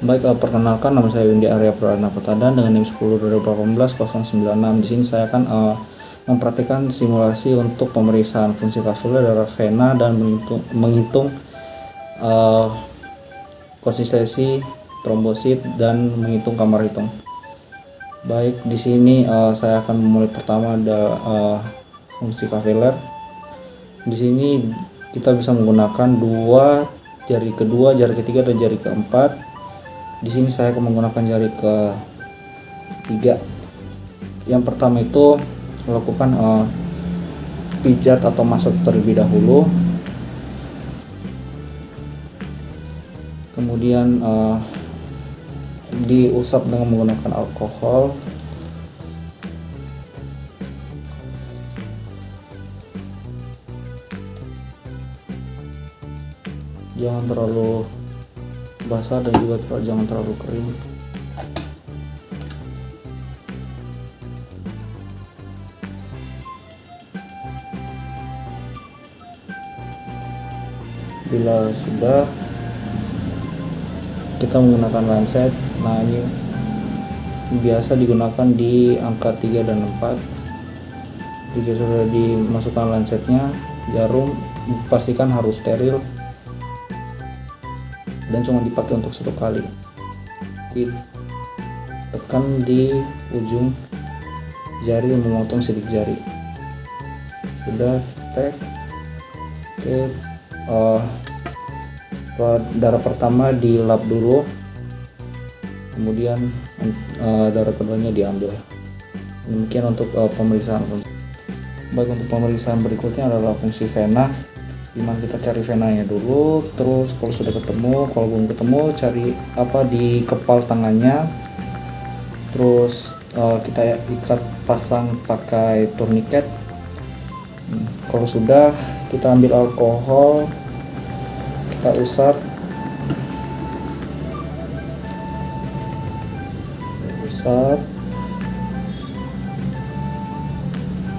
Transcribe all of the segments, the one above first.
Baik, perkenalkan, nama saya Windy Arya Pradana Pertadan dengan NIM 10/2018-096. Di sini saya akan mempraktikkan simulasi untuk pemeriksaan fungsi kapsuler darah vena dan menghitung konsistensi trombosit dan menghitung kamar hitung. Baik, di sini saya akan memulai. Pertama ada fungsi kapsuler. Di sini kita bisa menggunakan dua jari kedua, jari ketiga, dan jari keempat. Di sini saya akan menggunakan jari ketiga. Yang pertama itu lakukan pijat atau massage terlebih dahulu. Kemudian diusap dengan menggunakan alkohol. Jangan terlalu basah dan juga jangan terlalu kering. Bila sudah, kita menggunakan lancet. Nah, ini biasa digunakan di angka 3 dan 4. Jika sudah dimasukkan lancetnya, jarum pastikan harus steril dan cuma dipakai untuk satu kali. Tekan di ujung jari yang memotong sidik jari. Sudah, tek. Oke, darah pertama dilap dulu, kemudian darah keduanya diambil. Demikian untuk pemeriksaan. Baik, untuk pemeriksaan berikutnya adalah fungsi vena, dimana kita cari venanya dulu. Terus kalau sudah ketemu, kalau belum ketemu, cari di kepal tangannya. Terus kita ikat, pasang pakai tourniquet. Kalau sudah, kita ambil alkohol, kita usap.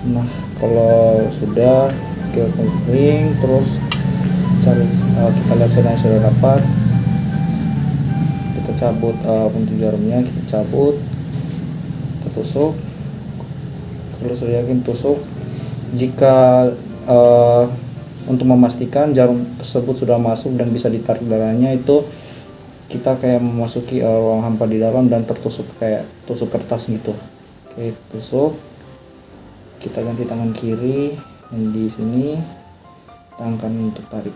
Nah, kalau sudah kita kering, terus cari, kita lihat venanya sudah dapat. Kita cabut puntung jarumnya, kita cabut, kita tusuk. Kalau sudah yakin, tusuk. Jika untuk memastikan jarum tersebut sudah masuk dan bisa ditarik darahnya, itu kita kayak memasuki ruang hampa di dalam dan tertusuk kayak tusuk kertas gitu. Oke, tusuk. Kita ganti tangan kiri yang di sini, tangan kanan untuk tarik.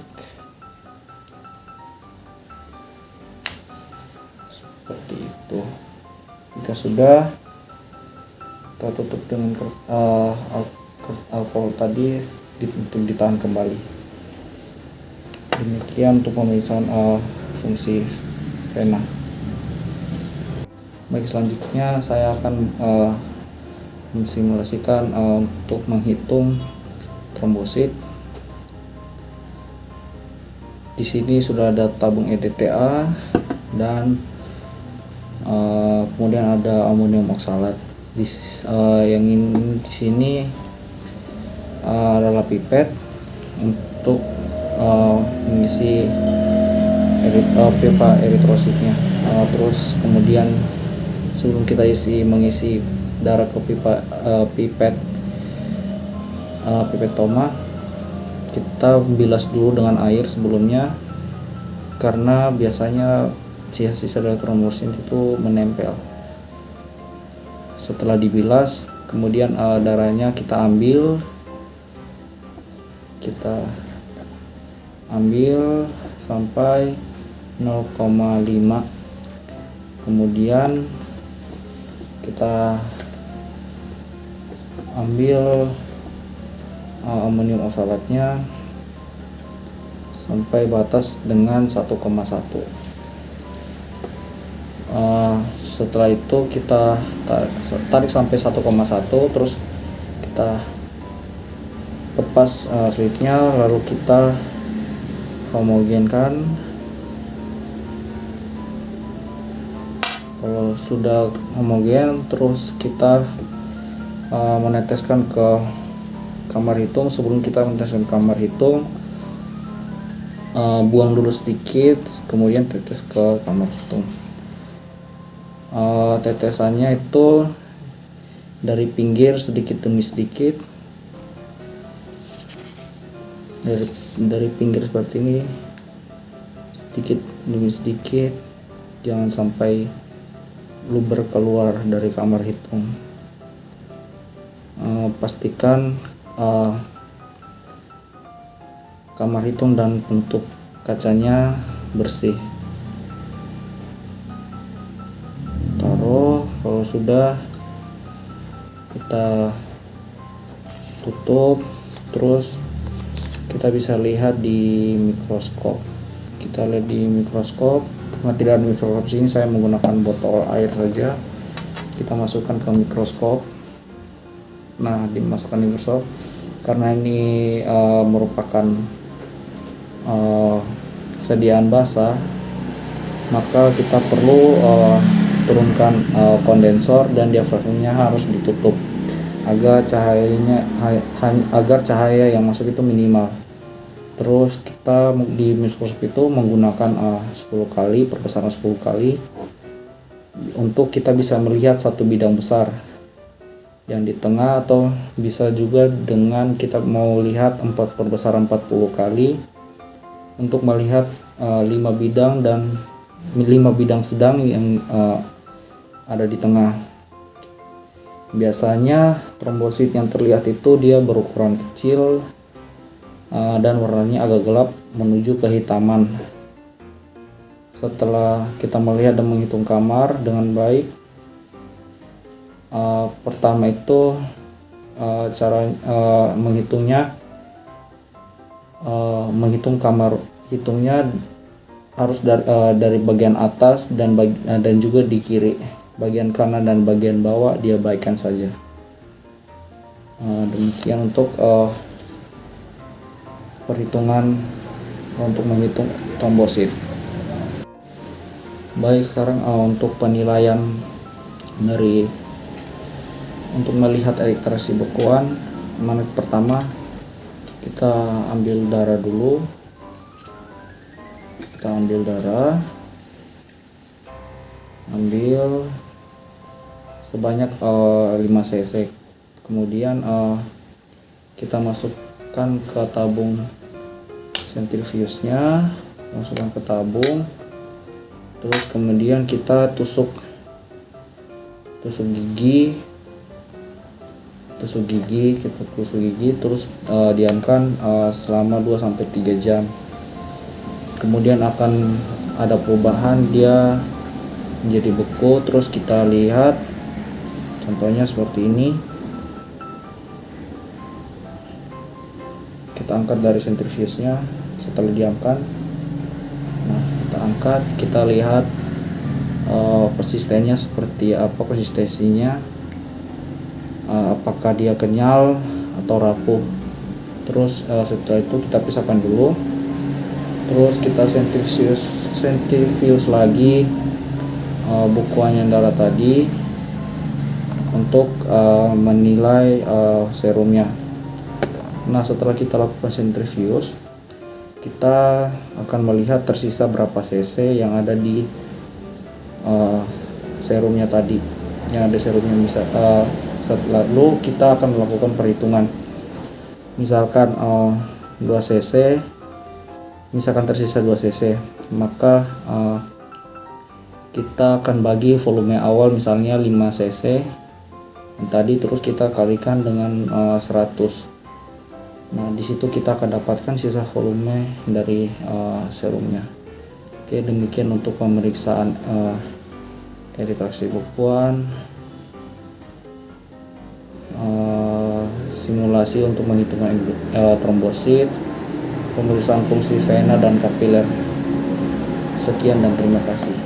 Seperti itu. Jika sudah, kita tutup dengan alkohol tadi untuk ditahan kembali. Demikian untuk pemeriksaan fungsi vena. Baik, selanjutnya saya akan mensimulasikan untuk menghitung trombosit. Di sini sudah ada tabung EDTA dan kemudian ada amonium oksalat. Yang ini di sini adalah pipet untuk mengisi pipa eritrositnya. Terus kemudian sebelum kita mengisi darah ke pipet toma, kita bilas dulu dengan air sebelumnya, karena biasanya sisa dari trombosit itu menempel. Setelah dibilas, kemudian darahnya kita ambil sampai 0,5. kemudian kita ambil amonium oksalatnya sampai batas dengan 1,1. Setelah itu kita tarik sampai 1,1, terus kita lepas switchnya, lalu kita homogenkan. Kalau sudah homogen, terus kita meneteskan ke kamar hitung. Sebelum kita meneteskan ke kamar hitung, buang dulu sedikit, kemudian tetes ke kamar hitung. tetesannya itu dari pinggir sedikit demi sedikit, dari pinggir seperti ini, sedikit demi sedikit, jangan sampai luber keluar dari kamar hitung. Pastikan kamar hitung dan penutup kacanya bersih. Taruh, kalau sudah kita tutup, terus kita bisa lihat di mikroskop. Kita lihat di mikroskop, karena tidak ada mikroskop sini, saya menggunakan botol air saja. Kita masukkan ke mikroskop. Nah, dimasukkan di mikroskop karena ini merupakan kesediaan basah, maka kita perlu turunkan kondensor dan diafragmnya harus ditutup agar cahaya yang masuk itu minimal. Terus kita di mikroskop itu menggunakan 10 kali, perbesaran 10 kali untuk kita bisa melihat satu bidang besar yang di tengah, atau bisa juga dengan kita mau lihat perbesaran 40 kali untuk melihat 5 bidang dan 5 bidang sedang yang ada di tengah. Biasanya trombosit yang terlihat itu dia berukuran kecil dan warnanya agak gelap menuju kehitaman. Setelah kita melihat dan menghitung kamar dengan baik, pertama itu cara menghitungnya, menghitung kamar hitungnya harus dari bagian atas dan juga di kiri. Bagian kanan dan bagian bawah dia baikkan saja. Demikian untuk perhitungan untuk menghitung trombosit. Baik, sekarang untuk penilaian dari untuk melihat eritrasi bekuan. Menit pertama kita ambil darah dulu. Kita ambil darah, ambil sebanyak 5 cc. Kemudian kita masukkan ke tabung sentrifugenya, masukkan ke tabung. Terus kemudian kita tusuk gigi, kita tusuk gigi, terus diamkan selama 2-3 jam. Kemudian akan ada perubahan, dia menjadi beku. Terus kita lihat contohnya seperti ini. Kita angkat dari sentrifugenya setelah diamkan. Nah, kita angkat, kita lihat persistennya seperti apa, konsistensinya, apakah dia kenyal atau rapuh. Terus setelah itu kita pisahkan dulu. Terus kita sentrifuge lagi bekuan yang darah tadi untuk menilai serumnya. Nah, setelah kita lakukan sentrifuge, kita akan melihat tersisa berapa cc yang ada di serumnya tadi, yang ada serumnya. Lalu kita akan melakukan perhitungan. Misalkan 2 cc, misalkan tersisa 2 cc, maka kita akan bagi volume awal misalnya 5 cc tadi, terus kita kalikan dengan 100. Nah, di situ kita akan dapatkan sisa volume dari serumnya. Oke, demikian untuk pemeriksaan eritrasi bekuan, simulasi untuk menghitung trombosit, pemeriksaan fungsi vena dan kapiler. Sekian dan terima kasih.